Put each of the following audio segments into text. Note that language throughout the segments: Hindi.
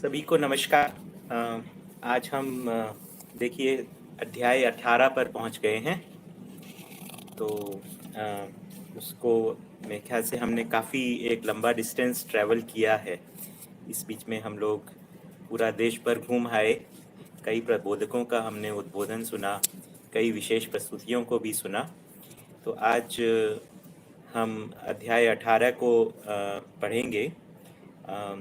सभी को नमस्कार। आज हम देखिए अध्याय 18 पर पहुंच गए हैं। तो अ, उसको मेरे ख्याल से हमने काफ़ी एक लंबा डिस्टेंस ट्रैवल किया है। इस बीच में हम लोग पूरा देश भर घूम आए। कई प्रबोधकों का हमने उद्बोधन सुना, कई विशेष प्रस्तुतियों को भी सुना। तो आज हम अध्याय 18 को पढ़ेंगे। अ,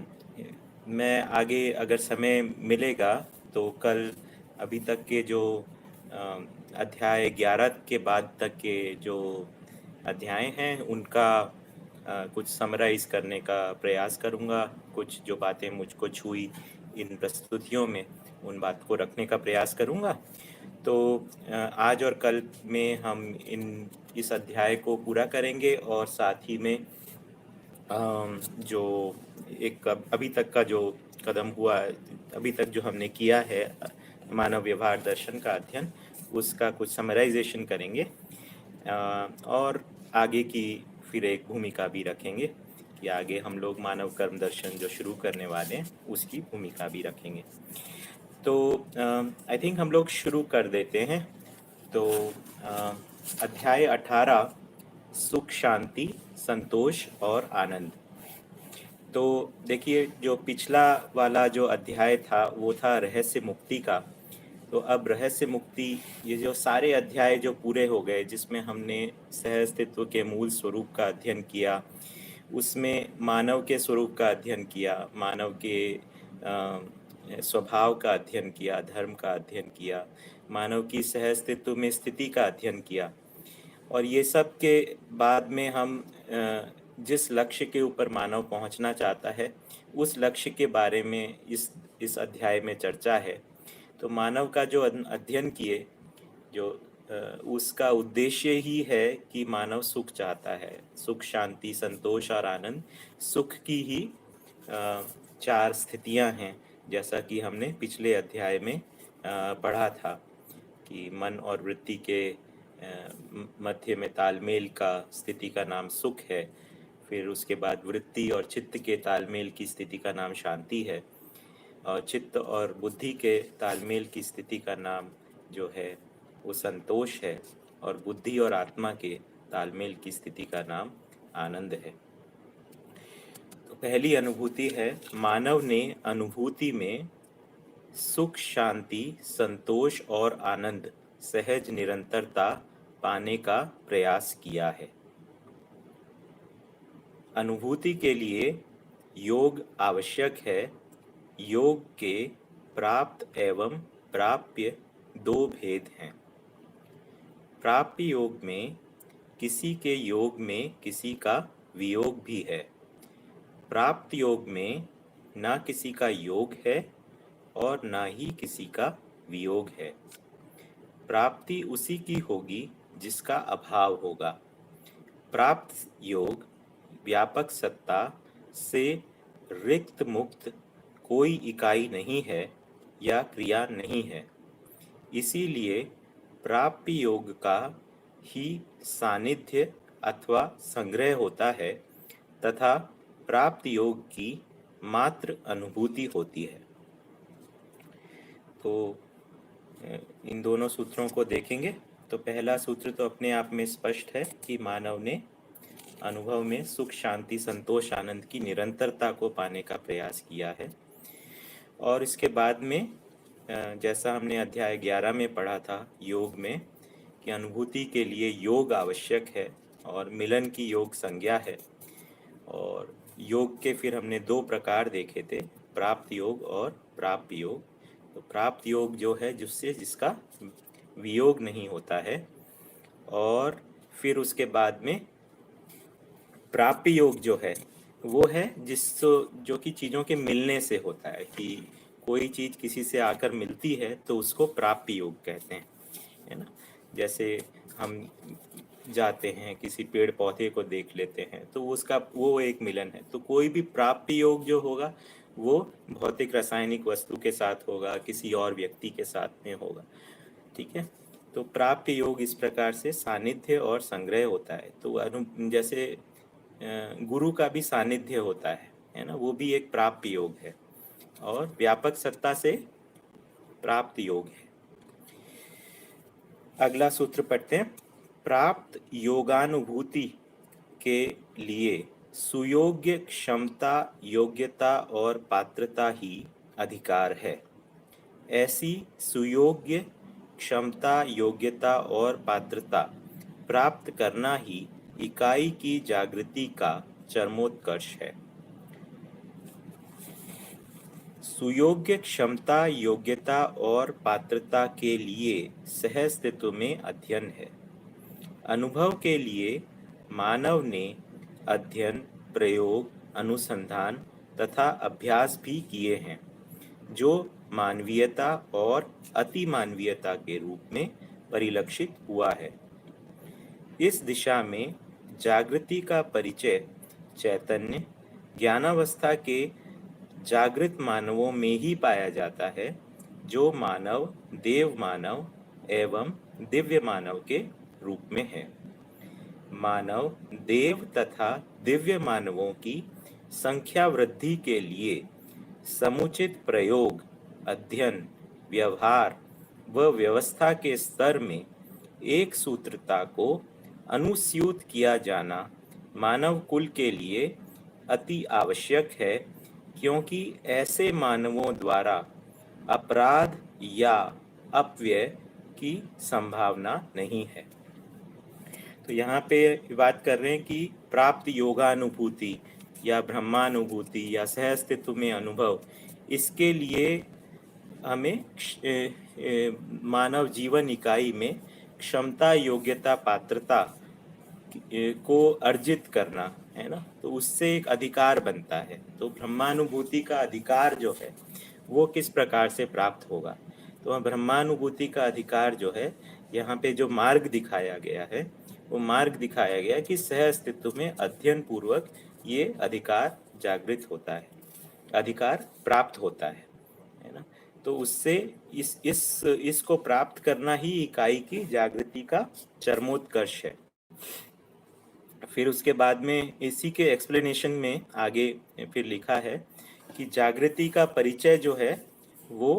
मैं आगे अगर समय मिलेगा तो कल अभी तक के जो अ, अध्याय 11 के बाद तक के जो अध्याय हैं उनका कुछ समराइज करने का प्रयास करूंगा। कुछ जो बातें मुझको छुई इन प्रस्तुतियों में, उन बात को रखने का प्रयास करूंगा। तो आज और कल में हम इस अध्याय को पूरा करेंगे और साथ ही में जो एक अभी तक का जो कदम हुआ, अभी तक जो हमने किया है मानव व्यवहार दर्शन का अध्ययन, उसका कुछ समराइजेशन करेंगे और आगे की फिर एक भूमिका भी रखेंगे कि आगे हम लोग मानव कर्म दर्शन जो शुरू करने वाले हैं उसकी भूमिका भी रखेंगे। तो आई थिंक हम लोग शुरू कर देते हैं। तो अध्याय 18 सुख शांति संतोष और आनंद। तो देखिए, जो पिछला वाला जो अध्याय था वो था रहस्य मुक्ति का। तो अब रहस्य मुक्ति, ये जो सारे अध्याय जो पूरे हो गए जिसमें हमने सह अस्तित्व के मूल स्वरूप का अध्ययन किया, उसमें मानव के स्वरूप का अध्ययन किया, मानव के स्वभाव का अध्ययन किया, धर्म का अध्ययन किया, मानव की सह अस्तित्व में स्थिति का अध्ययन किया। और ये सब के बाद में हम जिस लक्ष्य के ऊपर मानव पहुंचना चाहता है उस लक्ष्य के बारे में इस अध्याय में चर्चा है। तो मानव का जो अध्ययन किए, जो उसका उद्देश्य ही है कि मानव सुख चाहता है। सुख शांति संतोष और आनंद, सुख की ही चार स्थितियां हैं, जैसा कि हमने पिछले अध्याय में पढ़ा था कि मन और वृत्ति के मध्य में तालमेल का स्थिति का नाम सुख है। फिर उसके बाद वृत्ति और चित्त के तालमेल की स्थिति का नाम शांति है, और चित्त और बुद्धि के तालमेल की स्थिति का नाम जो है वो संतोष है, और बुद्धि और आत्मा के तालमेल की स्थिति का नाम आनंद है। तो पहली अनुभूति है, मानव ने अनुभूति में सुख शांति संतोष और आनंद सहज निरंतरता पाने का प्रयास किया है। अनुभूति के लिए योग आवश्यक है। योग के प्राप्त एवं प्राप्य दो भेद हैं। प्राप्य योग में किसी के योग में किसी का वियोग भी है। प्राप्त योग में ना किसी का योग है और ना ही किसी का वियोग है। प्राप्ति उसी की होगी जिसका अभाव होगा। प्राप्त योग व्यापक सत्ता से रिक्त मुक्त कोई इकाई नहीं है या क्रिया नहीं है। इसीलिए प्राप्ति योग का ही सानिध्य अथवा संग्रह होता है तथा प्राप्त योग की मात्र अनुभूति होती है। तो इन दोनों सूत्रों को देखेंगे। तो पहला सूत्र तो अपने आप में स्पष्ट है कि मानव ने अनुभव में सुख शांति संतोष आनंद की निरंतरता को पाने का प्रयास किया है। और इसके बाद में जैसा हमने अध्याय 11 में पढ़ा था योग में, कि अनुभूति के लिए योग आवश्यक है और मिलन की योग संज्ञा है। और योग के फिर हमने दो प्रकार देखे थे, प्राप्त योग और प्राप्य योग। तो प्राप्त योग जो है जिसका वियोग नहीं होता है, और फिर उसके बाद में प्राप्य योग जो है वो है जो कि चीज़ों के मिलने से होता है, कि कोई चीज़ किसी से आकर मिलती है तो उसको प्राप्य योग कहते हैं, है ना। जैसे हम जाते हैं किसी पेड़ पौधे को देख लेते हैं तो उसका वो एक मिलन है। तो कोई भी प्राप्य योग जो होगा वो भौतिक रासायनिक वस्तु के साथ होगा, किसी और व्यक्ति के साथ में होगा, ठीक है। तो प्राप्य योग इस प्रकार से सानिध्य और संग्रह होता है। तो जैसे गुरु का भी सानिध्य होता है ना, वो भी एक प्राप्य योग है। और व्यापक सत्ता से प्राप्त योग है। अगला सूत्र पढ़ते हैं। प्राप्त योगानुभूति के लिए सुयोग्य क्षमता, योग्यता और पात्रता ही अधिकार है। ऐसी सुयोग्य क्षमता, योग्यता और पात्रता प्राप्त करना ही इकाई की जागृति का चरमोत्कर्ष है। सुयोग्य क्षमता, योग्यता और पात्रता के लिए सहअस्तित्व में अध्ययन है। अनुभव के लिए मानव ने अध्ययन, प्रयोग, अनुसंधान तथा अभ्यास भी किए हैं, जो मानवीयता और अतिमानवीयता के रूप में परिलक्षित हुआ है। इस दिशा में जागृति का परिचय चैतन्य ज्ञानावस्था के जागृत मानवों में ही पाया जाता है, जो मानव, देव मानव एवं दिव्य मानव के रूप में है। मानव, देव तथा दिव्य मानवों की संख्या वृद्धि के लिए समुचित प्रयोग, अध्ययन, व्यवहार व व्यवस्था के स्तर में एक सूत्रता को अनुस्यूत किया जाना मानव कुल के लिए अति आवश्यक है, क्योंकि ऐसे मानवों द्वारा अपराध या अपव्यय की संभावना नहीं है। तो यहाँ पे बात कर रहे हैं कि प्राप्त योगानुभूति या ब्रह्मानुभूति या सहअस्तित्व में अनुभव, इसके लिए हमें मानव जीवन इकाई में क्षमता, योग्यता, पात्रता को अर्जित करना है ना, तो उससे एक अधिकार बनता है। तो ब्रह्मानुभूति का अधिकार जो है वो किस प्रकार से प्राप्त होगा? तो ब्रह्मानुभूति का अधिकार जो है, यहाँ पे जो मार्ग दिखाया गया है वो मार्ग दिखाया गया कि सह अस्तित्व में अध्ययन पूर्वक ये अधिकार जागृत होता है, अधिकार प्राप्त होता है ना। तो उससे इसको प्राप्त करना ही इकाई की जागृति का चरमोत्कर्ष है। फिर उसके बाद में इसी के एक्सप्लेनेशन में आगे फिर लिखा है कि जागृति का परिचय जो है वो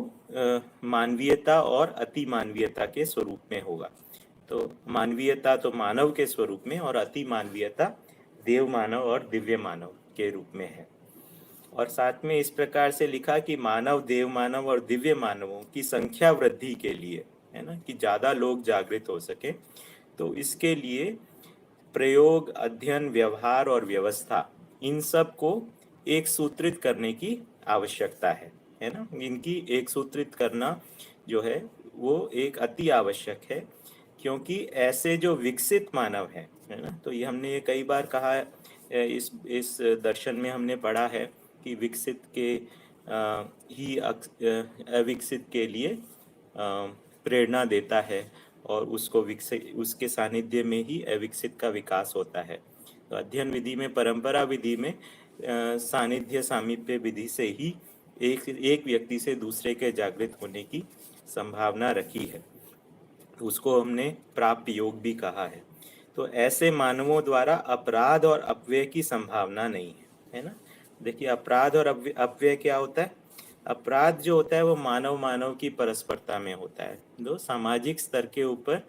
मानवीयता और अति मानवीयता के स्वरूप में होगा। तो मानवीयता तो मानव के स्वरूप में और अति मानवीयता देव मानव और दिव्य मानव के रूप में है। और साथ में इस प्रकार से लिखा कि मानव, देव मानव और दिव्य मानवों की संख्या वृद्धि के लिए, है ना, कि ज़्यादा लोग जागृत हो सके, तो इसके लिए प्रयोग, अध्ययन, व्यवहार और व्यवस्था, इन सब को एक सूत्रित करने की आवश्यकता है ना। इनकी एक सूत्रित करना जो है वो एक अति आवश्यक है, क्योंकि ऐसे जो विकसित मानव है ना, तो ये हमने कई बार कहा है, इस दर्शन में हमने पढ़ा है कि विकसित के ही अविकसित के लिए प्रेरणा देता है और उसको विकसित, उसके सानिध्य में ही अविकसित का विकास होता है। तो अध्ययन विधि में, परंपरा विधि में सानिध्य सामीप्य विधि से ही एक व्यक्ति से दूसरे के जागृत होने की संभावना रखी है। तो उसको हमने प्राप्त योग भी कहा है। तो ऐसे मानवों द्वारा अपराध और अपव्यय की संभावना नहीं है ना। देखिए, अपराध और अपव्यय क्या होता है? अपराध जो होता है वो मानव मानव की परस्परता में होता है। जो सामाजिक स्तर के ऊपर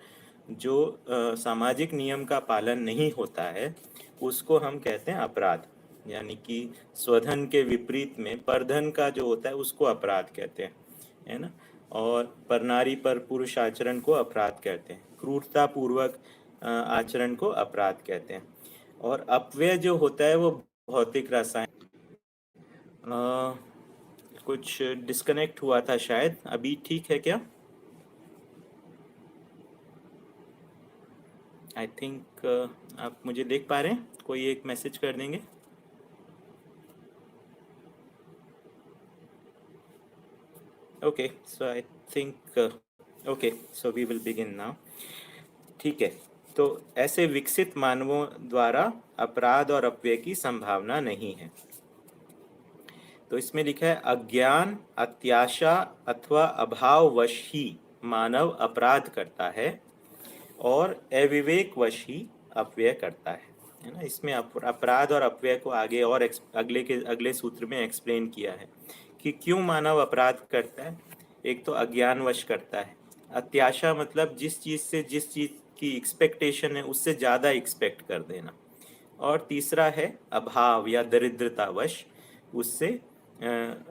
जो सामाजिक नियम का पालन नहीं होता है उसको हम कहते हैं अपराध। यानी कि स्वधन के विपरीत में परधन का जो होता है उसको अपराध कहते हैं, है ना। और परनारी पर पुरुष आचरण को अपराध कहते हैं। क्रूरता पूर्वक आचरण को अपराध कहते हैं। और अपव्यय जो होता है वो भौतिक, रासायनिक। कुछ डिस्कनेक्ट हुआ था शायद, अभी ठीक है क्या? आई थिंक आप मुझे देख पा रहे हैं? कोई एक मैसेज कर देंगे। Okay, so I think okay, so we will begin now. ठीक है, तो ऐसे विकसित मानवों द्वारा अपराध और अपव्यय की संभावना नहीं है। तो इसमें लिखा है अज्ञान, अत्याशा अथवा अभाववश ही मानव अपराध करता है और अविवेकवश ही अपव्यय करता है ना। इसमें अपराध और अपव्यय को आगे और अगले सूत्र में एक्सप्लेन किया है कि क्यों मानव अपराध करता है। एक तो अज्ञानवश करता है, अत्याशा मतलब जिस चीज़ से जिस चीज़ की एक्सपेक्टेशन है उससे ज़्यादा एक्सपेक्ट कर देना। और तीसरा है अभाव या दरिद्रतावश, उससे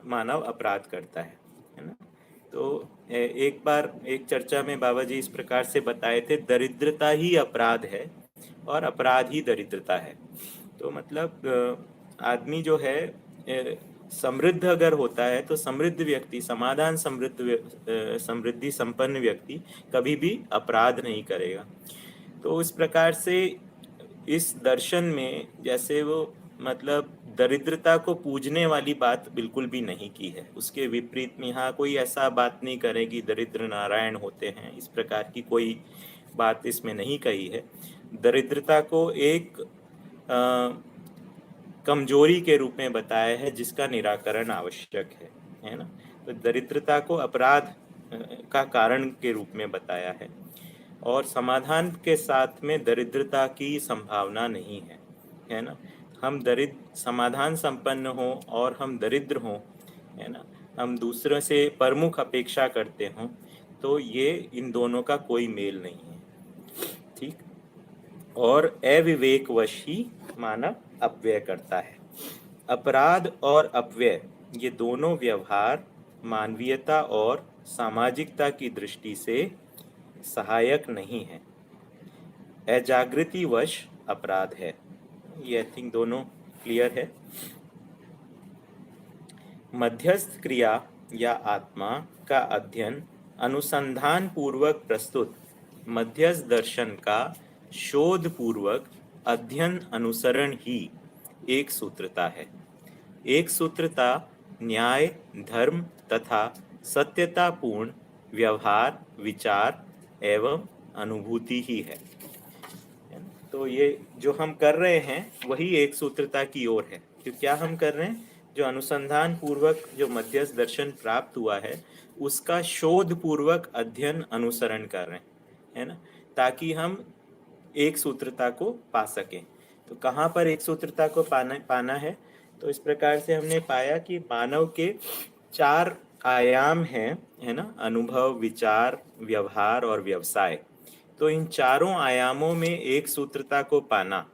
मानव अपराध करता है ना। तो एक बार एक चर्चा में बाबा जी इस प्रकार से बताए थे, दरिद्रता ही अपराध है और अपराध ही दरिद्रता है। तो मतलब आदमी जो है समृद्ध अगर होता है तो समृद्ध व्यक्ति, समाधान समृद्धि संपन्न व्यक्ति कभी भी अपराध नहीं करेगा। तो इस प्रकार से इस दर्शन में जैसे वो मतलब दरिद्रता को पूजने वाली बात बिल्कुल भी नहीं की है, उसके विपरीत में यहाँ कोई ऐसा बात नहीं करे कि दरिद्र नारायण होते हैं, इस प्रकार की कोई बात इसमें नहीं कही है। दरिद्रता को एक कमजोरी के रूप में बताया है जिसका निराकरण आवश्यक है ना। तो दरिद्रता को अपराध का कारण के रूप में बताया है और समाधान के साथ में दरिद्रता की संभावना नहीं है ना। हम दरिद्र समाधान संपन्न हो और हम दरिद्र हों, है ना, हम दूसरों से प्रमुख अपेक्षा करते हों, तो ये इन दोनों का कोई मेल नहीं है, ठीक। और अविवेकवश ही मानव अपव्यय करता है। अपराध और अपव्यय ये दोनों व्यवहार मानवीयता और सामाजिकता की दृष्टि से सहायक नहीं है, अजागृतिवश अपराध है। ये आई थिंक दोनों क्लियर है। मध्यस्थ क्रिया या आत्मा का अध्ययन अनुसंधान पूर्वक प्रस्तुत मध्यस्थ दर्शन का शोध पूर्वक अध्ययन अनुसरण ही एक सूत्रता है। एक सूत्रता न्याय, धर्म तथा सत्यतापूर्ण व्यवहार, विचार एवं अनुभूति ही है। तो ये जो हम कर रहे हैं वही एक सूत्रता की ओर है। तो क्या हम कर रहे हैं, जो अनुसंधान पूर्वक जो मध्यस्थ दर्शन प्राप्त हुआ है उसका शोध पूर्वक अध्ययन अनुसरण कर रहे हैं, है ना, ताकि हम एक सूत्रता को पा सकें। तो कहाँ पर एक सूत्रता को पाना है, तो इस प्रकार से हमने पाया कि मानव के 4 आयाम हैं, है ना, अनुभव, विचार, व्यवहार और व्यवसाय। तो इन चारों आयामों में एक सूत्रता को पाना,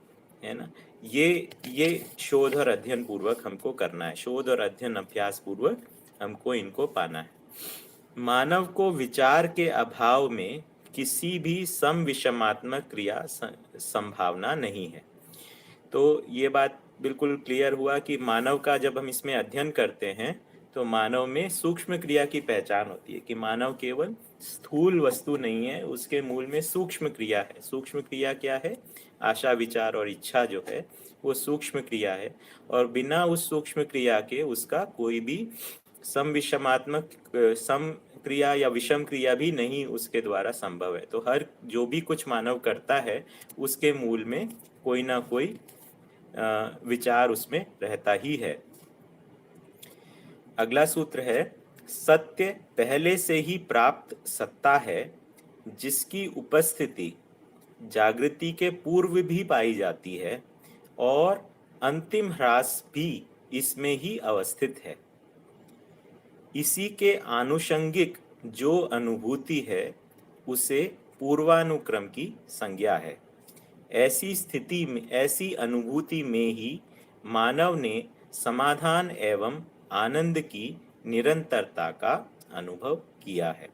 है ना, ये शोध और अध्ययन पूर्वक हमको करना है। शोध और अध्ययन अभ्यास पूर्वक हमको इनको पाना है। मानव को विचार के अभाव में किसी भी समविषमात्मक क्रिया संभावना नहीं है। तो ये बात बिल्कुल क्लियर हुआ कि मानव का जब हम इसमें अध्ययन करते हैं तो मानव में सूक्ष्म क्रिया की पहचान होती है कि मानव केवल स्थूल वस्तु नहीं है, उसके मूल में सूक्ष्म क्रिया है। सूक्ष्म क्रिया क्या है, आशा, विचार और इच्छा जो है वो सूक्ष्म क्रिया है, और बिना उस सूक्ष्म क्रिया के उसका कोई भी समविषमात्मक सम क्रिया या विषम क्रिया भी नहीं उसके द्वारा संभव है। तो हर जो भी कुछ मानव करता है उसके मूल में कोई ना कोई विचार उसमें रहता ही है। अगला सूत्र है, सत्य पहले से ही प्राप्त सत्ता है जिसकी उपस्थिति जागृति के पूर्व भी पाई जाती है और अंतिम ह्रास भी इसमें ही अवस्थित है। इसी के आनुषंगिक जो अनुभूति है उसे पूर्वानुक्रम की संज्ञा है। ऐसी स्थिति में, ऐसी अनुभूति में ही मानव ने समाधान एवं आनंद की निरंतरता का अनुभव किया है।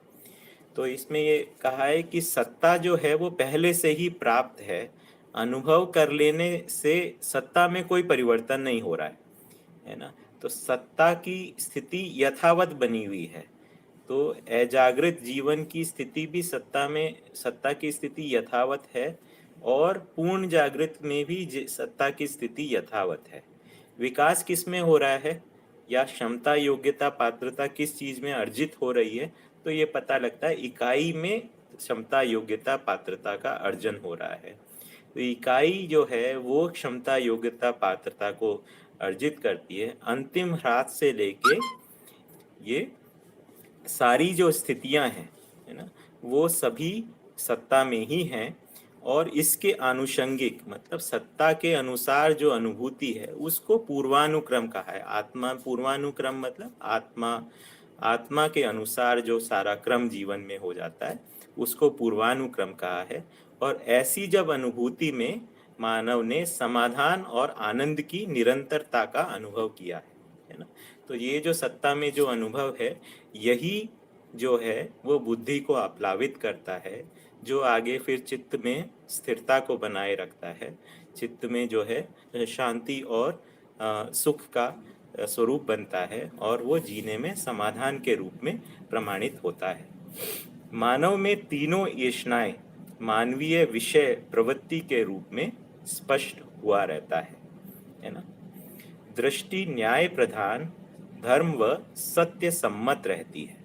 तो इसमें ये कहा है कि सत्ता जो है वो पहले से ही प्राप्त है, अनुभव कर लेने से सत्ता में कोई परिवर्तन नहीं हो रहा है ना। तो सत्ता की स्थिति यथावत बनी हुई है। तो अजागृत जीवन की स्थिति भी सत्ता की स्थिति यथावत है और पूर्ण जागृत में भी सत्ता की स्थिति यथावत है। विकास किस में हो रहा है या क्षमता, योग्यता, पात्रता किस चीज में अर्जित हो रही है, तो ये पता लगता है इकाई में क्षमता, योग्यता, पात्रता का अर्जन हो रहा है। तो इकाई जो है वो क्षमता, योग्यता, पात्रता को अर्जित करती है। अंतिम ह्रास से लेके ये सारी जो स्थितियां हैं, है ना, वो सभी सत्ता में ही हैं और इसके आनुषंगिक मतलब सत्ता के अनुसार जो अनुभूति है उसको पूर्वानुक्रम कहा है। आत्मा पूर्वानुक्रम मतलब आत्मा के अनुसार जो सारा क्रम जीवन में हो जाता है उसको पूर्वानुक्रम कहा है। और ऐसी जब अनुभूति में मानव ने समाधान और आनंद की निरंतरता का अनुभव किया है ना। तो ये जो सत्ता में जो अनुभव है यही जो है वो बुद्धि को आप्लावित करता है, जो आगे फिर चित्त में स्थिरता को बनाए रखता है, चित्त में जो है शांति और सुख का स्वरूप बनता है और वो जीने में समाधान के रूप में प्रमाणित होता है। मानव में तीनों येषणाएं मानवीय विषय प्रवृत्ति के रूप में स्पष्ट हुआ रहता है ना। दृष्टि न्याय प्रधान, धर्म व सत्य सम्मत रहती है।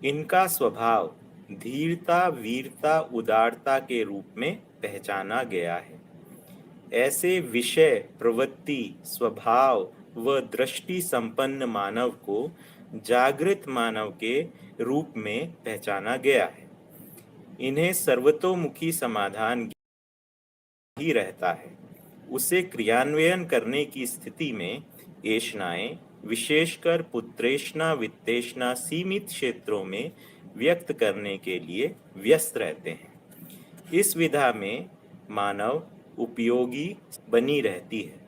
इनका स्वभाव धीरता, वीरता, उदारता के रूप में पहचाना गया है। ऐसे विषय प्रवृत्ति, स्वभाव व दृष्टि संपन्न मानव को जागृत मानव के रूप में पहचाना गया है। इन्हें सर्वतोमुखी समाधान ही रहता है। उसे क्रियान्वयन करने की स्थिति में येषणाएं विशेषकर पुत्रेषणा वित्तेषणा सीमित क्षेत्रों में व्यक्त करने के लिए व्यस्त रहते हैं। इस विधा में मानव उपयोगी बनी रहती है।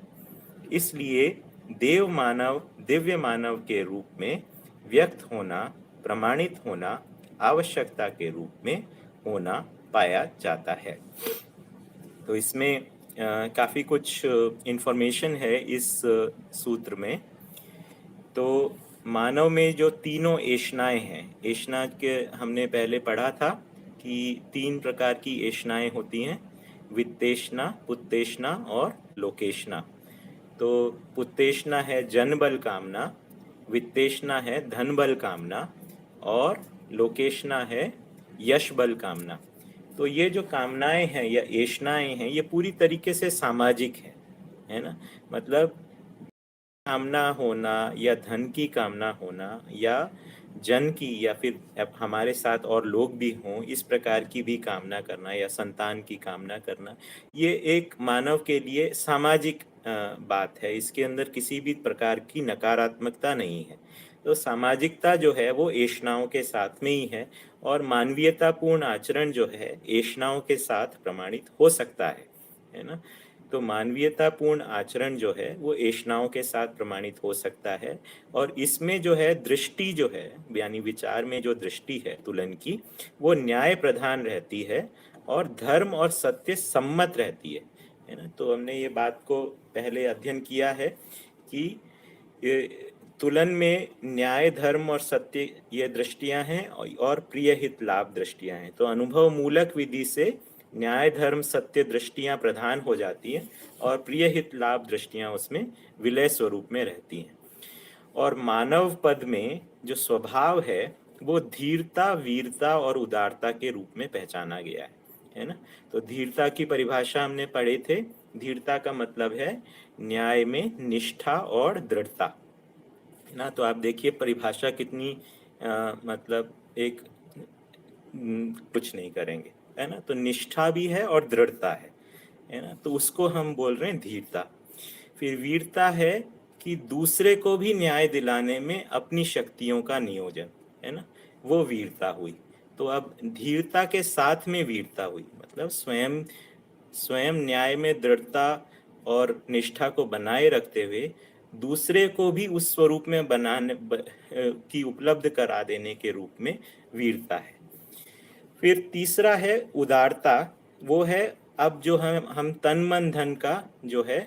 इसलिए देव मानव दिव्य मानव के रूप में व्यक्त होना, प्रमाणित होना, आवश्यकता के रूप में होना पाया जाता है। तो इसमें काफ़ी कुछ इन्फॉर्मेशन है इस सूत्र में। तो मानव में जो तीनों येषणाएं हैं, येषणा के हमने पहले पढ़ा था कि 3 प्रकार की येषणाएं होती हैं, वित्तेषणा, पुत्तेषणा और लोकेषणा। तो पुत्तेषणा है जन बल कामना, वित्तेषणा है धन बल कामना और लोकेषणा है यश बल कामना। तो ये जो कामनाएं हैं या येषणाएं हैं ये पूरी तरीके से सामाजिक है ना। मतलब कामना होना या धन की कामना होना या जन की या फिर हमारे साथ और लोग भी हों इस प्रकार की भी कामना करना या संतान की कामना करना, ये एक मानव के लिए सामाजिक बात है। इसके अंदर किसी भी प्रकार की नकारात्मकता नहीं है। तो सामाजिकता जो है वो येषणाओं के साथ में ही है और मानवीयतापूर्ण आचरण जो है येषणाओं के साथ प्रमाणित हो सकता है ना। तो मानवीयतापूर्ण आचरण जो है वो येषणाओं के साथ प्रमाणित हो सकता है। और इसमें जो है दृष्टि जो है यानी विचार में जो दृष्टि है तुलन की, वो न्याय प्रधान रहती है और धर्म और सत्य सम्मत रहती है ना। तो हमने ये बात को पहले अध्ययन किया है कि ये तुलन में न्याय, धर्म और सत्य ये दृष्टियां हैं और प्रिय हित लाभ दृष्टियां हैं। तो अनुभव मूलक विधि से न्याय, धर्म, सत्य दृष्टियां प्रधान हो जाती हैं और प्रिय हित लाभ दृष्टियां उसमें विलय स्वरूप में रहती हैं। और मानव पद में जो स्वभाव है वो धीरता, वीरता और उदारता के रूप में पहचाना गया है ना। तो धीरता की परिभाषा हमने पढ़े थे। धीरता का मतलब है न्याय में निष्ठा और दृढ़ता ना। तो आप देखिए परिभाषा कितनी मतलब एक कुछ नहीं करेंगे है ना। तो निष्ठा भी है और दृढ़ता है ना। तो उसको हम बोल रहे हैं धीरता। फिर वीरता है कि दूसरे को भी न्याय दिलाने में अपनी शक्तियों का नियोजन है ना, वो वीरता हुई। तो अब धीरता के साथ में वीरता हुई मतलब स्वयं स्वयं न्याय में दृढ़ता और निष्ठा को बनाए रखते हुए दूसरे को भी उस स्वरूप में की उपलब्ध करा देने के रूप में वीरता है। फिर तीसरा है उदारता। वो है अब जो हम तन मन धन का जो है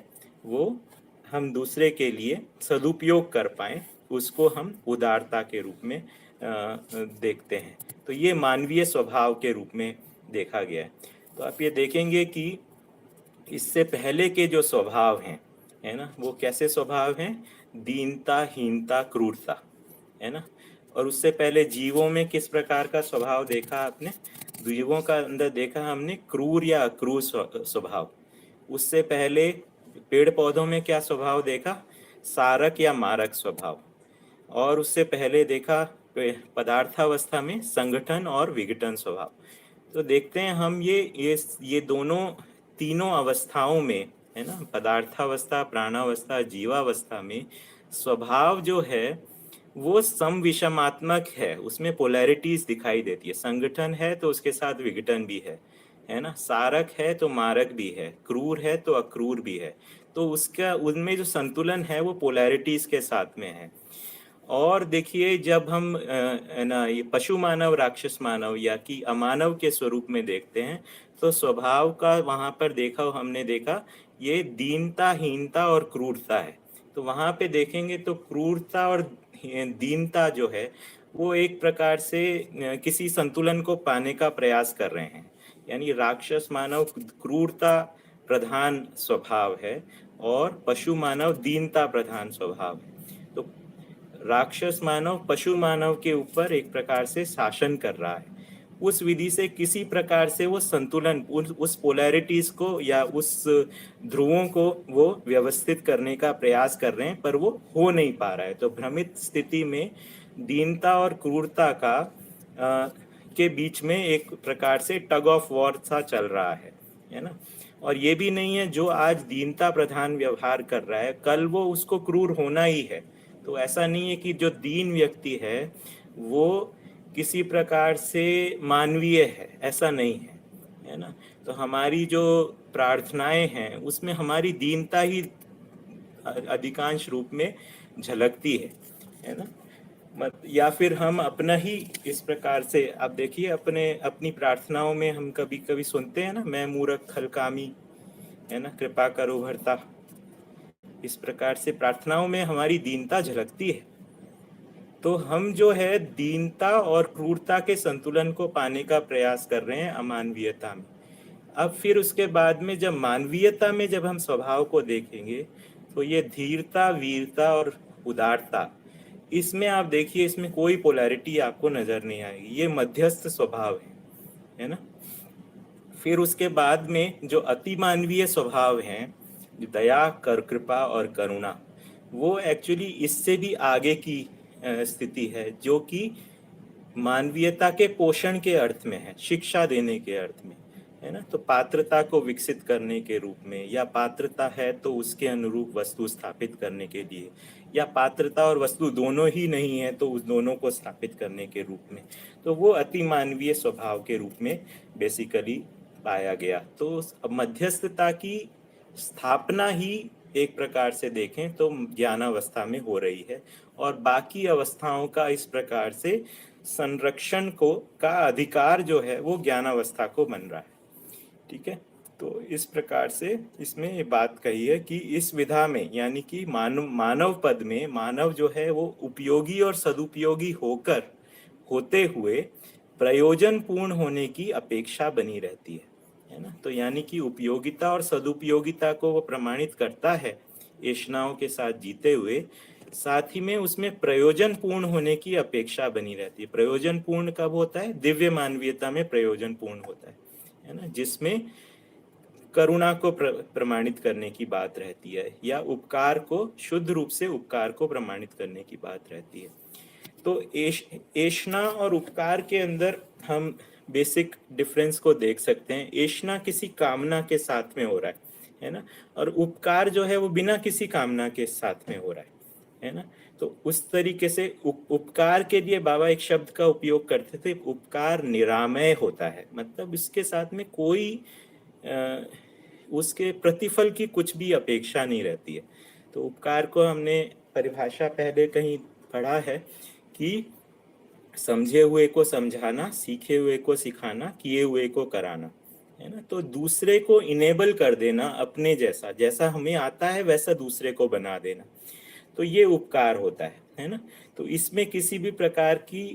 वो हम दूसरे के लिए सदुपयोग कर पाए, उसको हम उदारता के रूप में देखते हैं। तो ये मानवीय स्वभाव के रूप में देखा गया है। तो आप ये देखेंगे कि इससे पहले के जो स्वभाव हैं है ना, वो कैसे स्वभाव हैं? दीनता, हीनता, क्रूरता है ना। और उससे पहले जीवों में किस प्रकार का स्वभाव देखा आपने? जीवों का अंदर देखा हमने क्रूर या अक्रूर स्वभाव। उससे पहले पेड़ पौधों में क्या स्वभाव देखा? सारक या मारक स्वभाव। और उससे पहले देखा पदार्थावस्था में संगठन और विघटन स्वभाव। तो देखते हैं हम ये दोनों तीनों अवस्थाओं में, है ना, पदार्थावस्था, प्राणावस्था, जीवावस्था में स्वभाव जो है वो सम विषमात्मक है। उसमें पोलैरिटीज दिखाई देती है। संगठन है तो उसके साथ विघटन भी है ना। सारक है तो मारक भी है, क्रूर है तो अक्रूर भी है। तो उसका उनमें जो संतुलन है वो पोलैरिटीज के साथ में है। और देखिए, जब हम है ना, ये पशु मानव, राक्षस मानव या कि अमानव के स्वरूप में देखते हैं, तो स्वभाव का वहाँ पर हमने देखा ये दीनता, हीनता और क्रूरता है। तो वहाँ पे देखेंगे तो क्रूरता और दीनता जो है वो एक प्रकार से किसी संतुलन को पाने का प्रयास कर रहे हैं। यानी राक्षस मानव क्रूरता प्रधान स्वभाव है और पशु मानव दीनता प्रधान स्वभाव है। तो राक्षस मानव पशु मानव के ऊपर एक प्रकार से शासन कर रहा है। उस विधि से किसी प्रकार से वो संतुलन, उस पोलैरिटीज को या उस ध्रुवों को वो व्यवस्थित करने का प्रयास कर रहे हैं, पर वो हो नहीं पा रहा है। तो भ्रमित स्थिति में दीनता और क्रूरता का के बीच में एक प्रकार से टग ऑफ वॉर सा चल रहा है ना। और ये भी नहीं है जो आज दीनता प्रधान व्यवहार कर रहा है कल वो उसको क्रूर होना ही है। तो ऐसा नहीं है कि जो दीन व्यक्ति है वो किसी प्रकार से मानवीय है, ऐसा नहीं है ना। तो हमारी जो प्रार्थनाएं हैं उसमें हमारी दीनता ही अधिकांश रूप में झलकती है ना। मत या फिर हम अपना ही इस प्रकार से, आप देखिए अपनी प्रार्थनाओं में हम कभी कभी सुनते हैं ना, मैं मूर्ख हलकामी, है ना, कृपा करो भरता। इस प्रकार से प्रार्थनाओं में हमारी दीनता झलकती है। तो हम जो है दीनता और क्रूरता के संतुलन को पाने का प्रयास कर रहे हैं अमानवीयता में। अब फिर उसके बाद में जब मानवीयता में जब हम स्वभाव को देखेंगे तो ये धीरता, वीरता और उदारता, इसमें आप देखिए इसमें कोई पोलैरिटी आपको नजर नहीं आएगी। ये मध्यस्थ स्वभाव है ना। फिर उसके बाद में जो अति मानवीय स्वभाव हैं, दया, कर, कृपा और करुणा, वो एक्चुअली इससे भी आगे की स्थिति है, जो कि मानवीयता के पोषण के अर्थ में है, शिक्षा देने के अर्थ में, है ना। तो पात्रता को विकसित करने के रूप में, या पात्रता है तो उसके अनुरूप वस्तु स्थापित करने के लिए, या पात्रता और वस्तु दोनों ही नहीं है तो उस दोनों को स्थापित करने के रूप में, तो वो अति मानवीय स्वभाव के रूप में बेसिकली पाया गया। तो मध्यस्थता की स्थापना ही एक प्रकार से देखें तो ज्ञानावस्था में हो रही है, और बाकी अवस्थाओं का इस प्रकार से संरक्षण को का अधिकार जो है वो ज्ञानावस्था को बन रहा है। ठीक है। तो इस प्रकार से इसमें ये बात कही है कि इस विधा में, यानी कि मानव पद में मानव जो है वो उपयोगी और सदुपयोगी होते हुए प्रयोजन पूर्ण होने की अपेक्षा बनी रहती है ना। तो यानी कि उपयोगिता और सदुपयोगिता को वो प्रमाणित करता है ऐषणाओं के साथ जीते हुए, साथ ही में उसमें प्रयोजन पूर्ण होने की अपेक्षा बनी रहती है। प्रयोजन पूर्ण कब होता है? दिव्य मानवीयता में प्रयोजन पूर्ण होता है ना, जिसमें करुणा को प्रमाणित करने की बात रहती है, या उपकार को, शुद्ध रूप से उपकार को प्रमाणित करने की बात रहती है। तो ऐषणा और उपकार के अंदर हम बेसिक डिफरेंस को देख सकते हैं। ऐषणा किसी कामना के साथ में हो रहा है ना, और उपकार जो है वो बिना किसी कामना के साथ में हो रहा है ना। तो उस तरीके से उपकार के लिए बाबा एक शब्द का उपयोग करते थे, उपकार निरामय होता है, मतलब इसके साथ में कोई उसके प्रतिफल की कुछ भी अपेक्षा नहीं रहती है। तो उपकार को हमने परिभाषा पहले कहीं पढ़ा है कि समझे हुए को समझाना, सीखे हुए को सिखाना, किए हुए को कराना, है ना। तो दूसरे को इनेबल कर देना, अपने जैसा, जैसा हमें आता है वैसा दूसरे को बना देना, तो ये उपकार होता है ना। तो इसमें किसी भी प्रकार की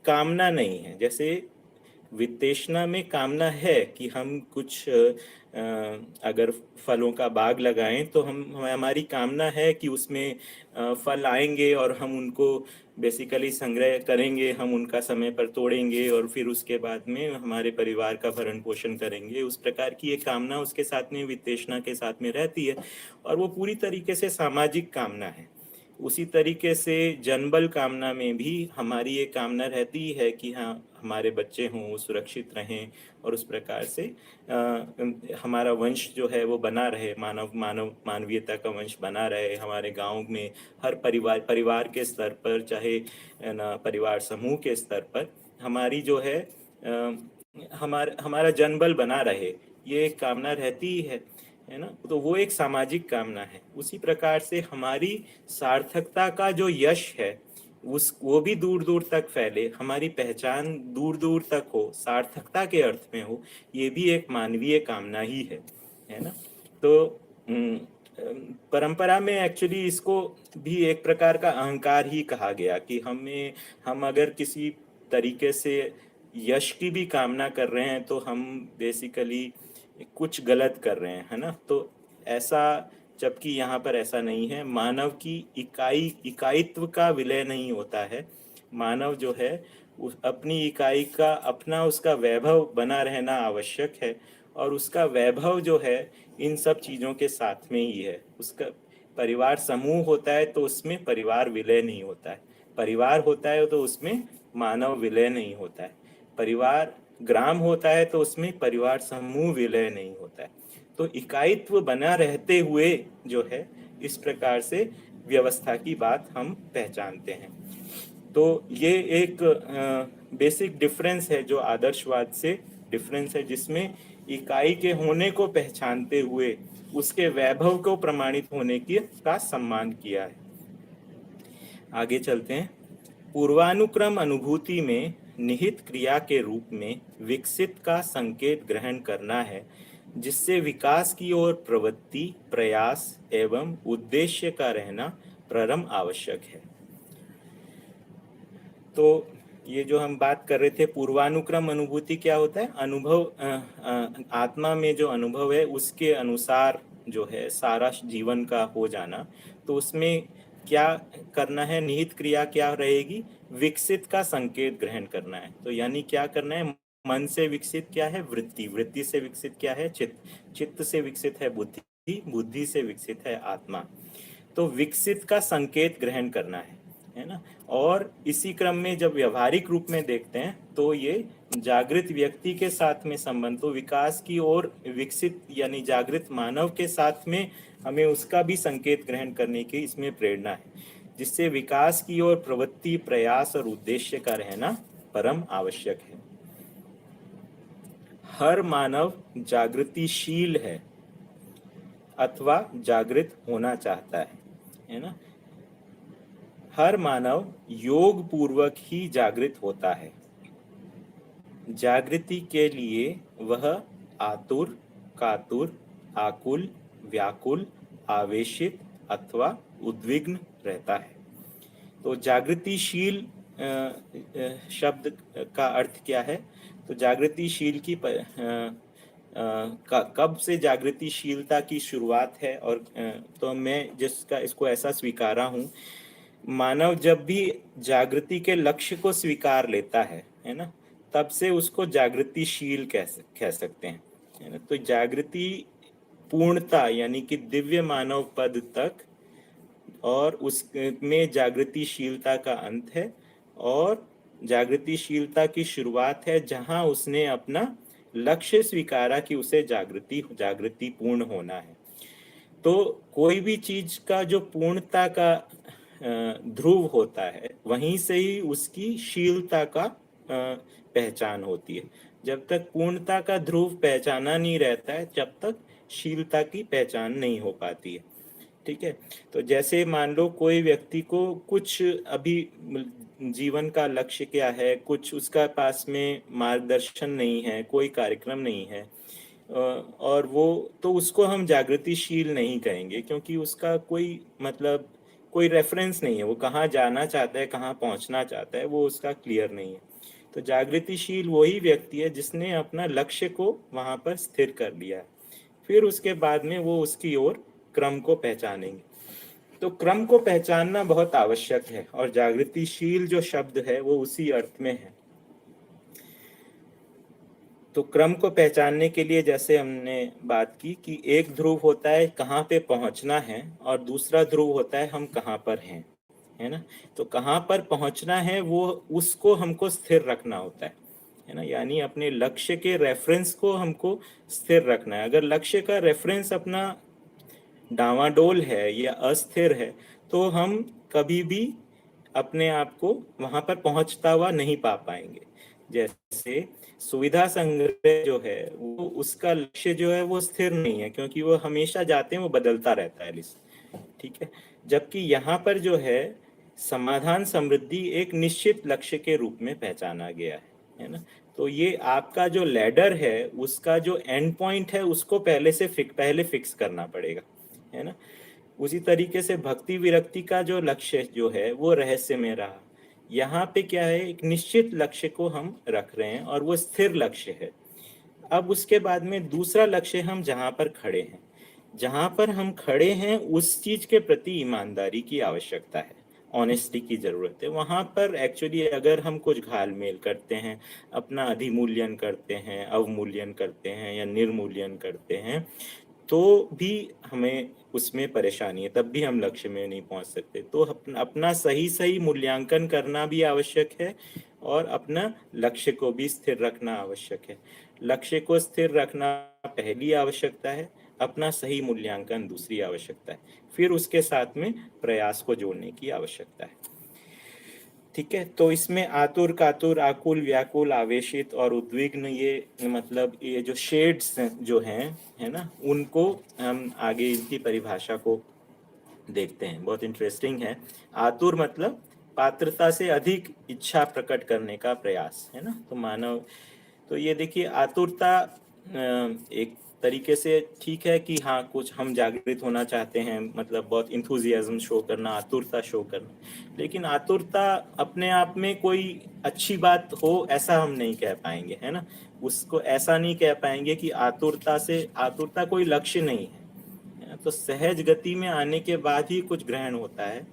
कामना नहीं है। जैसे वित्तेषणा में कामना है कि हम कुछ अगर फलों का बाग लगाएं तो हमारी कामना है कि उसमें फल आएंगे और हम उनको बेसिकली संग्रह करेंगे, हम उनका समय पर तोड़ेंगे और फिर उसके बाद में हमारे परिवार का भरण पोषण करेंगे। उस प्रकार की एक कामना उसके साथ में, वित्तेषणा के साथ में रहती है, और वो पूरी तरीके से सामाजिक कामना है। उसी तरीके से जन्मबल कामना में भी हमारी ये कामना रहती है कि हाँ हमारे बच्चे हों, वो सुरक्षित रहें और उस प्रकार से हमारा वंश जो है वो बना रहे, मानवीयता का वंश बना रहे हमारे गांव में। हर परिवार के स्तर पर, चाहे ना परिवार समूह के स्तर पर हमारी जो है हमारा जनबल बना रहे, ये एक कामना रहती ही है ना। तो वो एक सामाजिक कामना है। उसी प्रकार से हमारी सार्थकता का जो यश है वो भी दूर दूर तक फैले, हमारी पहचान दूर दूर तक हो, सार्थकता के अर्थ में हो, ये भी एक मानवीय कामना ही है ना। तो परंपरा में एक्चुअली इसको भी एक प्रकार का अहंकार ही कहा गया कि हम अगर किसी तरीके से यश की भी कामना कर रहे हैं तो हम बेसिकली कुछ गलत कर रहे हैं, है ना। तो ऐसा, जबकि यहाँ पर ऐसा नहीं है। मानव की इकाईत्व का विलय नहीं होता है। मानव जो है अपनी इकाई का अपना उसका वैभव बना रहना आवश्यक है, और उसका वैभव जो है इन सब चीज़ों के साथ में ही है। उसका परिवार समूह होता है तो उसमें परिवार विलय नहीं होता है, परिवार होता है तो उसमें मानव विलय नहीं होता है, परिवार ग्राम होता है तो उसमें परिवार समूह विलय नहीं होता है। तो इकाईत्व बना रहते हुए जो है इस प्रकार से व्यवस्था की बात हम पहचानते हैं। तो ये एक बेसिक डिफरेंस है जो आदर्शवाद से डिफरेंस है, जिसमें इकाई के होने को पहचानते हुए उसके वैभव को प्रमाणित होने की का सम्मान किया है। आगे चलते हैं। पूर्वानुक्रम अनुभूति में निहित क्रिया के रूप में विकसित का संकेत ग्रहण करना है, जिससे विकास की ओर प्रवृत्ति, प्रयास एवं उद्देश्य का रहना प्रारंभ आवश्यक है। तो ये जो हम बात कर रहे थे पूर्वानुक्रम अनुभूति, क्या होता है? अनुभव, आत्मा में जो अनुभव है उसके अनुसार जो है सारा जीवन का हो जाना। तो उसमें क्या करना है? निहित क्रिया क्या रहेगी? विकसित का संकेत ग्रहण करना है। तो यानी क्या करना है? मन से विकसित क्या है? वृत्ति, वृत्ति से विकसित क्या है? चित्त, चित्त से विकसित है बुद्धि, बुद्धि से विकसित है आत्मा। तो विकसित का संकेत ग्रहण करना है ना। और इसी क्रम में जब व्यवहारिक रूप में देखते हैं तो ये जागृत व्यक्ति के साथ में संबंध, तो विकास की ओर विकसित यानी जागृत मानव के साथ में हमें उसका भी संकेत ग्रहण करने की इसमें प्रेरणा है, जिससे विकास की ओर प्रवृत्ति, प्रयास और उद्देश्य का रहना परम आवश्यक है। हर मानव जागृतिशील है अथवा जागृत होना चाहता है ना। हर मानव योग पूर्वक ही जागृत होता है। जागृति के लिए वह आतुर, कातुर, आकुल, व्याकुल, आवेशित अथवा उद्विग्न रहता है। तो जागृतिशील शब्द का अर्थ क्या है? तो जागृतिशील की कब से जागृतिशीलता की शुरुआत है? और तो मैं जिसका इसको ऐसा स्वीकारा हूँ, मानव जब भी जागृति के लक्ष्य को स्वीकार लेता है ना, तब से उसको जागृतिशील कह सकते हैं, है ना। तो जागृति पूर्णता यानी कि दिव्य मानव पद तक, और उसमें जागृतिशीलता का अंत है, और जागृतिशीलता की शुरुआत है जहां उसने अपना लक्ष्य स्वीकारा कि उसे जागृति पूर्ण होना है। तो कोई भी चीज का जो पूर्णता का ध्रुव होता है, वहीं से ही उसकी शीलता का पहचान होती है। जब तक पूर्णता का ध्रुव पहचाना नहीं रहता है, जब तक शीलता की पहचान नहीं हो पाती है। ठीक है। तो जैसे मान लो कोई व्यक्ति को कुछ अभी जीवन का लक्ष्य क्या है, कुछ उसका पास में मार्गदर्शन नहीं है, कोई कार्यक्रम नहीं है, और वो तो उसको हम जागृतिशील नहीं कहेंगे, क्योंकि उसका कोई मतलब कोई रेफरेंस नहीं है। वो कहाँ जाना चाहता है, कहाँ पहुँचना चाहता है, वो उसका क्लियर नहीं है। तो जागृतिशील वही व्यक्ति है जिसने अपना लक्ष्य को वहाँ पर स्थिर कर लिया है, फिर उसके बाद में वो उसकी ओर क्रम को पहचानेंगे। तो क्रम को पहचानना बहुत आवश्यक है, और जागृतिशील जो शब्द है वो उसी अर्थ में है। तो क्रम को पहचानने के लिए जैसे हमने बात की कि एक ध्रुव होता है कहाँ पे पहुंचना है और दूसरा ध्रुव होता है हम कहाँ पर हैं, है ना। तो कहाँ पर पहुंचना है वो उसको हमको स्थिर रखना होता है ना। यानी अपने लक्ष्य के रेफरेंस को हमको स्थिर रखना है। अगर लक्ष्य का रेफरेंस अपना डावाडोल है या अस्थिर है तो हम कभी भी अपने आप को वहां पर पहुंचता हुआ नहीं पा पाएंगे। जैसे सुविधा संग्रह जो है वो उसका लक्ष्य जो है वो स्थिर नहीं है, क्योंकि वो हमेशा जाते हैं वो बदलता रहता है लिस्ट, ठीक है। जबकि यहाँ पर जो है समाधान समृद्धि एक निश्चित लक्ष्य के रूप में पहचाना गया है ना। तो ये आपका जो लैडर है उसका जो एंड पॉइंट है उसको पहले फिक्स करना पड़ेगा, है ना। उसी तरीके से भक्ति विरक्ति का जो लक्ष्य जो है वो रहस्य में रहा। यहाँ पे क्या है, एक निश्चित लक्ष्य को हम रख रहे हैं और वो स्थिर लक्ष्य है। अब उसके बाद में दूसरा लक्ष्य हम जहाँ पर खड़े हैं, जहाँ पर हम खड़े हैं उस चीज के प्रति ईमानदारी की आवश्यकता है, ऑनेस्टी की जरूरत है। वहाँ पर एक्चुअली अगर हम कुछ घालमेल करते हैं, अपना अधिमूल्यन करते हैं, अवमूल्यन करते हैं या निर्मूल्यन करते हैं तो भी हमें उसमें परेशानी है, तब भी हम लक्ष्य में नहीं पहुंच सकते। तो अपना सही सही मूल्यांकन करना भी आवश्यक है और अपना लक्ष्य को भी स्थिर रखना आवश्यक है। लक्ष्य को स्थिर रखना पहली आवश्यकता है, अपना सही मूल्यांकन दूसरी आवश्यकता है, फिर उसके साथ में प्रयास को जोड़ने की आवश्यकता है, ठीक है। तो इसमें आतुर कातुर आकुल व्याकुल आवेशित और उद्विग्न, ये मतलब ये जो शेड्स जो हैं, है ना, उनको हम आगे इनकी परिभाषा को देखते हैं। बहुत इंटरेस्टिंग है। आतुर मतलब पात्रता से अधिक इच्छा प्रकट करने का प्रयास, है ना। तो मानव, तो ये देखिए आतुरता एक तरीके से ठीक है कि हाँ कुछ हम जागृत होना चाहते हैं, मतलब बहुत इंथुजियाज्म शो करना, आतुरता शो करना। लेकिन आतुरता अपने आप में कोई अच्छी बात हो ऐसा हम नहीं कह पाएंगे, है ना। उसको ऐसा नहीं कह पाएंगे कि आतुरता कोई लक्ष्य नहीं है। तो सहज गति में आने के बाद ही कुछ ग्रहण होता है।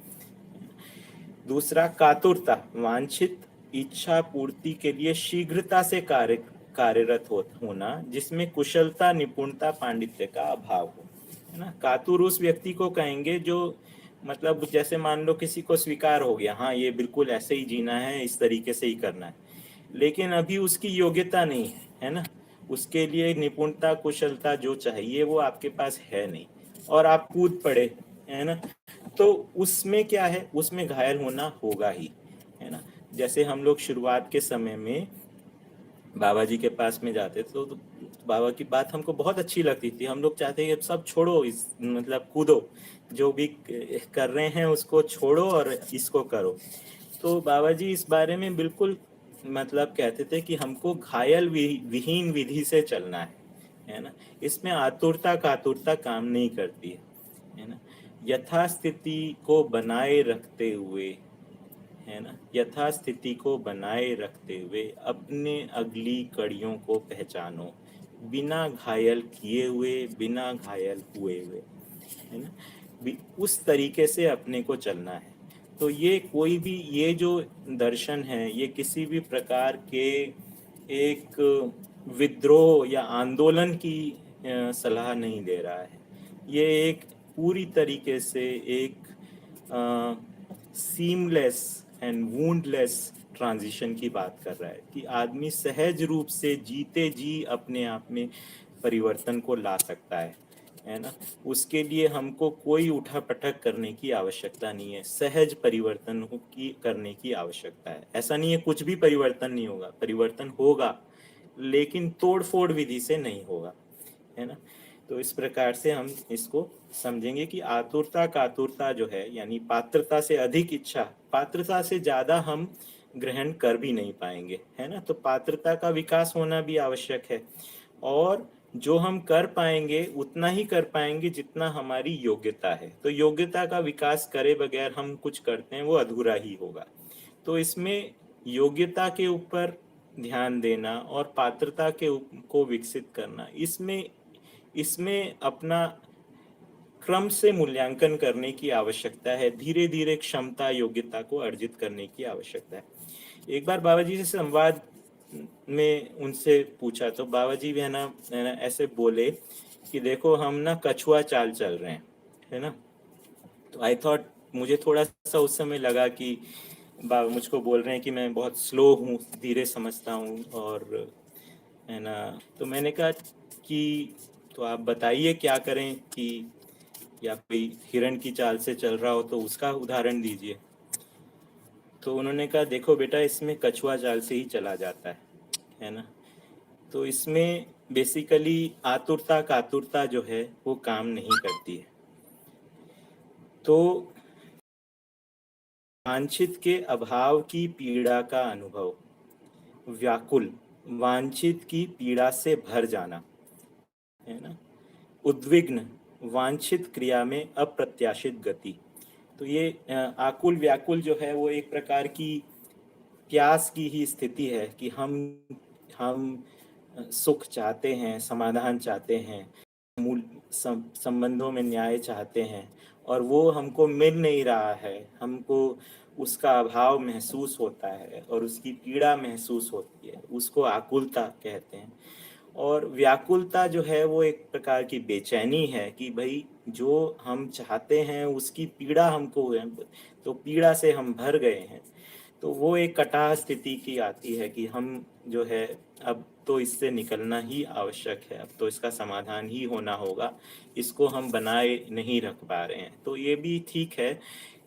दूसरा कातुरता, वांछित इच्छा पूर्ति के लिए शीघ्रता से कार्यरत होना, जिसमें कुशलता निपुणता पांडित्य का अभाव हो, है ना। कातुर उस व्यक्ति को कहेंगे जो मतलब जैसे मान लो किसी को स्वीकार हो गया, हाँ ये बिल्कुल ऐसे ही जीना है, इस तरीके से ही करना है, लेकिन अभी उसकी योग्यता नहीं है ना। उसके लिए निपुणता कुशलता जो चाहिए वो आपके पास है नहीं, और आप कूद पड़े, है ना। तो उसमें क्या है, उसमें घायल होना होगा ही, है ना। जैसे हम लोग शुरुआत के समय में बाबा जी के पास में जाते थे तो बाबा की बात हमको बहुत अच्छी लगती थी। हम लोग चाहते हैं सब छोड़ो, इस मतलब कूदो, जो भी कर रहे हैं उसको छोड़ो और इसको करो। तो बाबा जी इस बारे में बिल्कुल मतलब कहते थे कि हमको घायल विहीन विधि से चलना है ना। इसमें आतुरता कातुरता काम नहीं करती है ना। यथास्थिति को बनाए रखते हुए, है ना, यथास्थिति को बनाए रखते हुए अपने अगली कड़ियों को पहचानो, बिना घायल किए हुए बिना घायल हुए हुए, है ना। उस तरीके से अपने को चलना है। तो ये कोई भी ये जो दर्शन है ये किसी भी प्रकार के एक विद्रोह या आंदोलन की सलाह नहीं दे रहा है। ये एक पूरी तरीके से एक सीमलेस एंड वुंडलेस ट्रांजिशन की बात कर रहा है कि आदमी सहज रूप से जीते जी अपने आप में परिवर्तन को ला सकता है ना। उसके लिए हमको कोई उठा पटक करने की आवश्यकता नहीं है, सहज परिवर्तन की करने की आवश्यकता है। ऐसा नहीं है कुछ भी परिवर्तन नहीं होगा, परिवर्तन होगा लेकिन तोड़ फोड़ विधि से नहीं होगा, है ना। तो इस प्रकार से हम इसको समझेंगे कि आतुरता कातुरता जो है यानी पात्रता से अधिक इच्छा, पात्रता से ज्यादा हम ग्रहण कर भी नहीं पाएंगे, है ना। तो पात्रता का विकास होना भी आवश्यक है, और जो हम कर पाएंगे उतना ही कर पाएंगे जितना हमारी योग्यता है। तो योग्यता का विकास करे बगैर हम कुछ करते हैं वो अधूरा ही होगा। तो इसमें योग्यता के ऊपर ध्यान देना और पात्रता को विकसित करना, इसमें इसमें अपना क्रम से मूल्यांकन करने की आवश्यकता है। धीरे धीरे क्षमता योग्यता को अर्जित करने की आवश्यकता है। एक बार बाबा जी से संवाद में उनसे पूछा तो बाबा जी भी है ना ऐसे बोले कि देखो हम ना कछुआ चाल चल रहे हैं, है ना। तो आई थॉट, मुझे थोड़ा सा उस समय लगा कि बाबा मुझको बोल रहे हैं कि मैं बहुत स्लो हूँ, धीरे समझता हूँ, और है ना। तो मैंने कहा कि तो आप बताइए क्या करें, कि या कोई हिरण की चाल से चल रहा हो तो उसका उदाहरण दीजिए। तो उन्होंने कहा देखो बेटा, इसमें कछुआ चाल से ही चला जाता है ना। तो इसमें बेसिकली आतुरता कातुरता जो है वो काम नहीं करती है। तो वांछित के अभाव की पीड़ा का अनुभव, व्याकुल, वांछित की पीड़ा से भर जाना, है ना। उद्विग्न, वांछित क्रिया में अप्रत्याशित गति। तो ये आकुल व्याकुल जो है वो एक प्रकार की प्यास की ही स्थिति है कि हम सुख चाहते हैं, समाधान चाहते हैं, मूल संबंधों में न्याय चाहते हैं, और वो हमको मिल नहीं रहा है। हमको उसका अभाव महसूस होता है और उसकी पीड़ा महसूस होती है, उसको आकुलता कहते हैं। और व्याकुलता जो है वो एक प्रकार की बेचैनी है कि भाई जो हम चाहते हैं उसकी पीड़ा हमको है, तो पीड़ा से हम भर गए हैं। तो वो एक कटाह स्थिति की आती है कि हम जो है अब तो इससे निकलना ही आवश्यक है, अब तो इसका समाधान ही होना होगा, इसको हम बनाए नहीं रख पा रहे हैं। तो ये भी ठीक है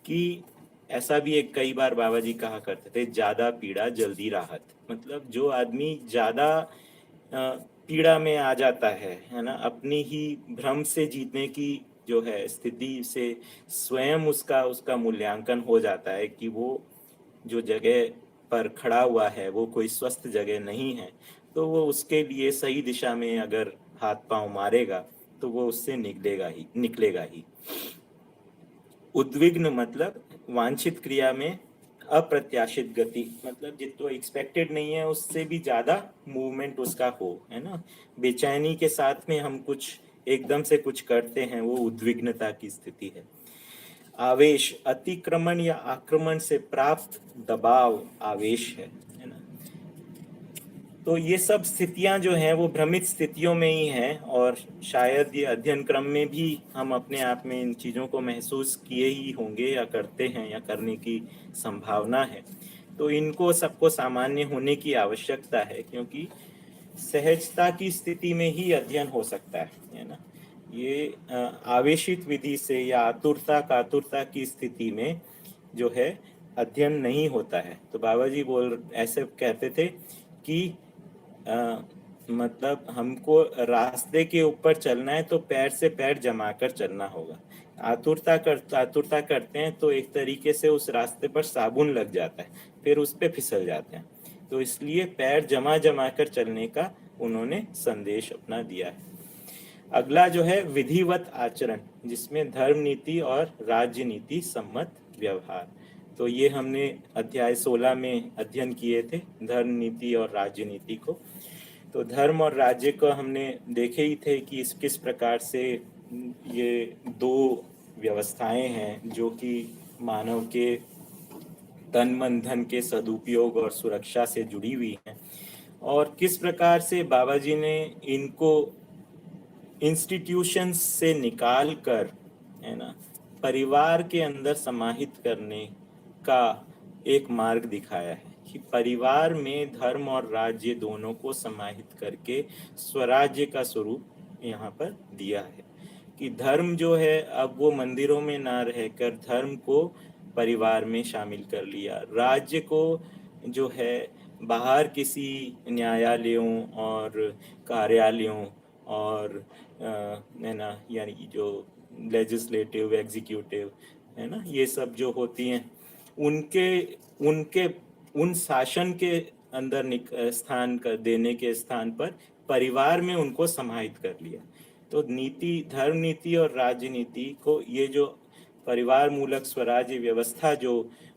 कि ऐसा भी एक कई बार बाबा जी कहा करते थे, ज़्यादा पीड़ा जल्दी राहत। मतलब जो आदमी ज़्यादा पीड़ा में आ जाता है ना, अपनी ही भ्रम से जीतने की जो है स्थिति से स्वयं उसका उसका मूल्यांकन हो जाता है कि वो जो जगह पर खड़ा हुआ है वो कोई स्वस्थ जगह नहीं है, तो वो उसके लिए सही दिशा में अगर हाथ पांव मारेगा तो वो उससे निकलेगा ही। उद्विग्न मतलब वांछित क्रिया में अप्रत्याशित गति, मतलब जितना एक्सपेक्टेड नहीं है उससे भी ज्यादा मूवमेंट उसका हो, है ना। बेचैनी के साथ में हम कुछ एकदम से कुछ करते हैं, वो उद्विग्नता की स्थिति है। आवेश, अतिक्रमण या आक्रमण से प्राप्त दबाव आवेश है ना। तो ये सब स्थितियां जो हैं वो भ्रमित स्थितियों में ही हैं, और शायद ये अध्ययन क्रम में भी हम अपने आप में इन चीज़ों को महसूस किए ही होंगे या करते हैं या करने की संभावना है। तो इनको सबको सामान्य होने की आवश्यकता है, क्योंकि सहजता की स्थिति में ही अध्ययन हो सकता है ना। ये आवेशित विधि से या आतुरता कातुरता की स्थिति में जो है अध्ययन नहीं होता है। तो बाबा जी ऐसे कहते थे कि मतलब हमको रास्ते के ऊपर चलना है तो पैर से पैर जमा कर चलना होगा। आतुरता करते हैं तो एक तरीके से उस रास्ते पर साबुन लग जाता है, फिर उस पर फिसल जाते हैं। तो इसलिए पैर जमा जमा कर चलने का उन्होंने संदेश अपना दिया है। अगला जो है विधिवत आचरण, जिसमें धर्म नीति और राज्य नीति सम्मत व्यवहार। तो ये हमने अध्याय 16 में अध्ययन किए थे, धर्म नीति और राज्य नीति को। तो धर्म और राज्य को हमने देखे ही थे कि इस किस प्रकार से ये दो व्यवस्थाएं हैं जो कि मानव के तन मन धन के सदुपयोग और सुरक्षा से जुड़ी हुई हैं, और किस प्रकार से बाबा जी ने इनको इंस्टीट्यूशंस से निकाल कर, है ना, परिवार के अंदर समाहित करने का एक मार्ग दिखाया है कि परिवार में धर्म और राज्य दोनों को समाहित करके स्वराज्य का स्वरूप यहाँ पर दिया है। कि धर्म जो है अब वो मंदिरों में ना रहकर धर्म को परिवार में शामिल कर लिया, राज्य को जो है बाहर किसी न्यायालयों और कार्यालयों और है ना, यानी जो लेजिस्लेटिव एग्जीक्यूटिव है ना, ये सब जो होती हैं उनके उनके उन शासन के अंदर स्थान कर देने के स्थान पर परिवार में उनको समाहित कर लिया। तो नीति, धर्म नीति और राजनीति को, ये जो परिवार मूलक स्वराज्य व्यवस्था जो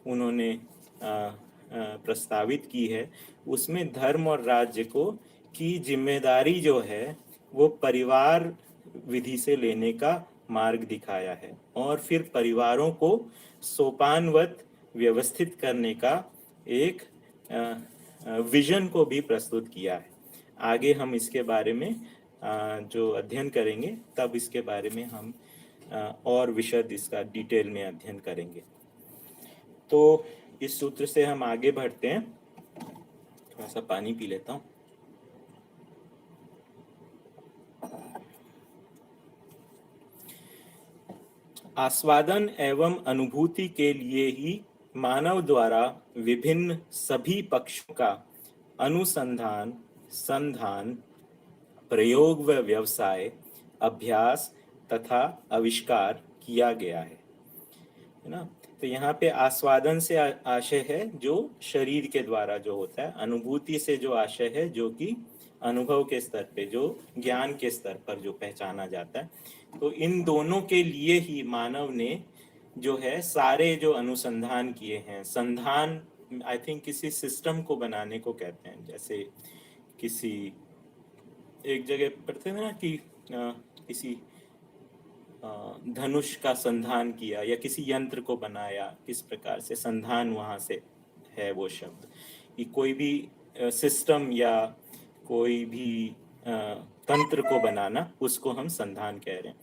उन्होंने प्रस्तावित की है, उसमें धर्म और राज्य को की जिम्मेदारी जो है वो परिवार विधि से लेने का मार्ग दिखाया है, और फिर परिवारों को सोपानवत व्यवस्थित करने का एक विजन को भी प्रस्तुत किया है। आगे हम इसके बारे में जो अध्ययन करेंगे तब इसके बारे में हम और विशद इसका डिटेल में अध्ययन करेंगे। तो इस सूत्र से हम आगे बढ़ते हैं। थोड़ा सा पानी पी लेता हूँ। आस्वादन एवं अनुभूति के लिए ही मानव द्वारा विभिन्न सभी पक्षों का अनुसंधान, संधान, प्रयोग व व्यवसाय, अभ्यास तथा आविष्कार किया गया है ना। तो यहाँ पे आस्वादन से आशय है जो शरीर के द्वारा जो होता है, अनुभूति से जो आशय है जो कि अनुभव के स्तर पे, जो ज्ञान के स्तर पर जो पहचाना जाता है। तो इन दोनों के लिए ही मानव ने जो है सारे जो अनुसंधान किए हैं, संधान आई थिंक किसी सिस्टम को बनाने को कहते हैं। जैसे किसी एक जगह पढ़ते हैं ना कि किसी धनुष का संधान किया या किसी यंत्र को बनाया, किस प्रकार से संधान वहाँ से है वो शब्द। कि कोई भी सिस्टम या कोई भी तंत्र को बनाना, उसको हम संधान कह रहे हैं।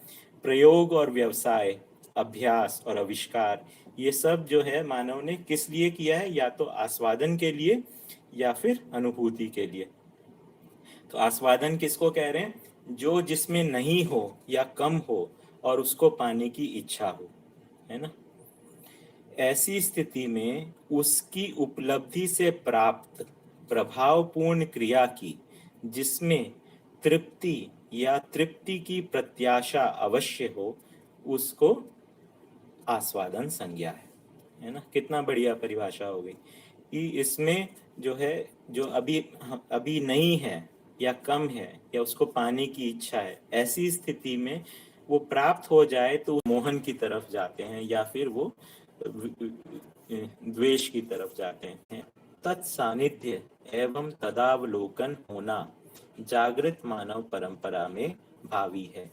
प्रयोग और व्यवसाय, अभ्यास और आविष्कार, ये सब जो है मानव ने किस लिए किया है? या तो आस्वादन के लिए या फिर अनुभूति के लिए। तो आस्वादन किसको कह रहे हैं? जो जिसमें नहीं हो या कम हो और उसको पाने की इच्छा हो, है ना। ऐसी स्थिति में उसकी उपलब्धि से प्राप्त प्रभावपूर्ण क्रिया की जिसमें तृप्ति या तृप्ति की प्रत्याशा अवश्य हो, उसको आस्वादन संज्ञा है ना। कितना बढ़िया परिभाषा हो गई कि इसमें जो है, जो अभी नहीं है या कम है या उसको पाने की इच्छा है, ऐसी स्थिति में वो प्राप्त हो जाए तो मोहन की तरफ जाते हैं या फिर वो द्वेष की तरफ जाते हैं। तत्सानिध्य एवं तदावलोकन होना जागृत मानव परंपरा में भावी है।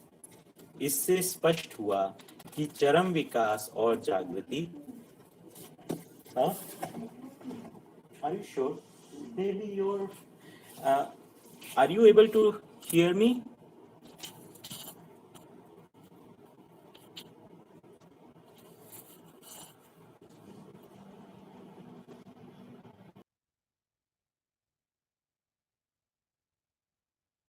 इससे स्पष्ट हुआ कि चरम विकास और जागृति। Are you sure? Maybe are you able to hear me?